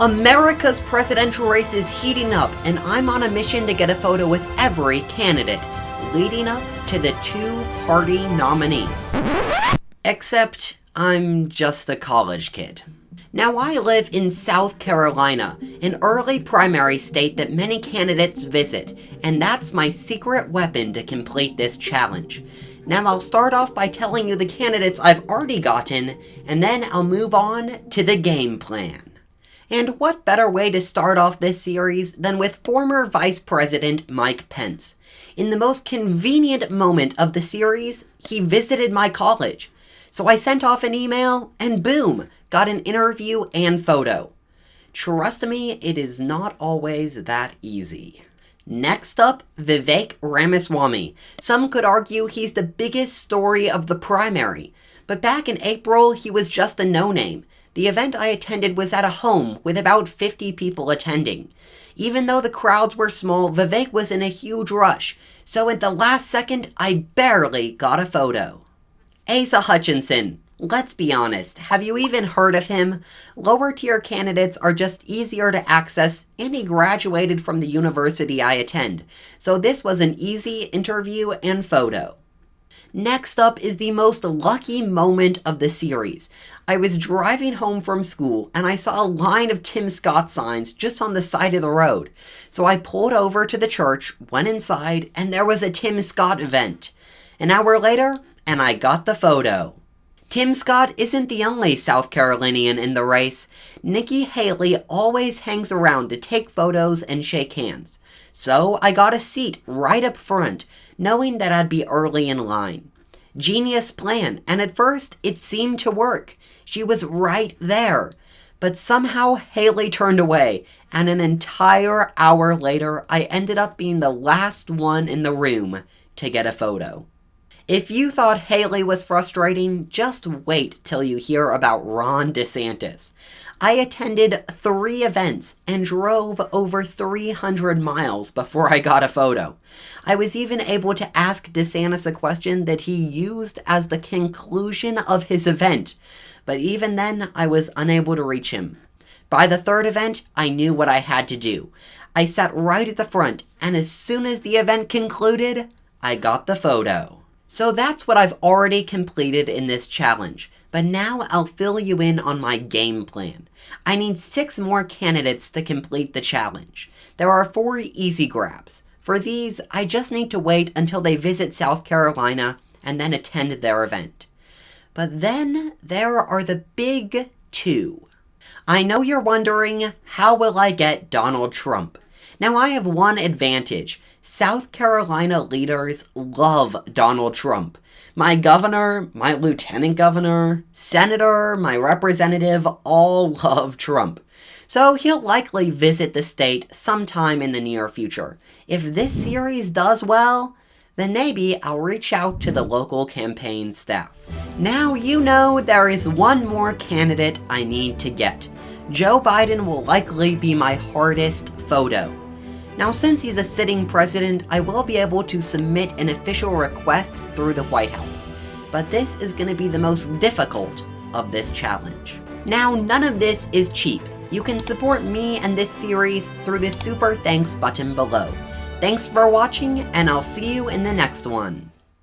America's presidential race is heating up, and I'm on a mission to get a photo with every candidate, leading up to the two-party nominees. Except, I'm just a college kid. Now, I live in South Carolina, an early primary state that many candidates visit, and that's my secret weapon to complete this challenge. Now, I'll start off by telling you the candidates I've already gotten, and then I'll move on to the game plan. And what better way to start off this series than with former Vice President Mike Pence? In the most convenient moment of the series, he visited my college. So I sent off an email, and boom, got an interview and photo. Trust me, it is not always that easy. Next up, Vivek Ramaswamy. Some could argue he's the biggest story of the primary, but back in April, he was just a no-name. The event I attended was at a home with about 50 people attending. Even though the crowds were small, Vivek was in a huge rush, so at the last second, I barely got a photo. Asa Hutchinson. Let's be honest, have you even heard of him? Lower tier candidates are just easier to access, and he graduated from the university I attend, so this was an easy interview and photo. Next up is the most lucky moment of the series. I was driving home from school and I saw a line of Tim Scott signs just on the side of the road. So I pulled over to the church, went inside, and there was a Tim Scott event. An hour later, and I got the photo. Tim Scott isn't the only South Carolinian in the race. Nikki Haley always hangs around to take photos and shake hands. So I got a seat right up front, knowing that I'd be early in line. Genius plan, and at first it seemed to work. She was right there. But somehow Haley turned away, and an entire hour later I ended up being the last one in the room to get a photo. If you thought Haley was frustrating, just wait till you hear about Ron DeSantis. I attended 3 events and drove over 300 miles before I got a photo. I was even able to ask DeSantis a question that he used as the conclusion of his event, but even then I was unable to reach him. By the 3rd event, I knew what I had to do. I sat right at the front, and as soon as the event concluded, I got the photo. So that's what I've already completed in this challenge, but now I'll fill you in on my game plan. I need 6 more candidates to complete the challenge. There are 4 easy grabs. For these, I just need to wait until they visit South Carolina and then attend their event. But then there are the big 2. I know you're wondering, how will I get Donald Trump? Now I have one advantage. South Carolina leaders love Donald Trump. My governor, my lieutenant governor, senator, my representative all love Trump. So he'll likely visit the state sometime in the near future. If this series does well, then maybe I'll reach out to the local campaign staff. Now you know there is one more candidate I need to get. Joe Biden will likely be my hardest photo. Now, since he's a sitting president, I will be able to submit an official request through the White House. But this is going to be the most difficult of this challenge. Now, none of this is cheap. You can support me and this series through the super thanks button below. Thanks for watching, and I'll see you in the next one.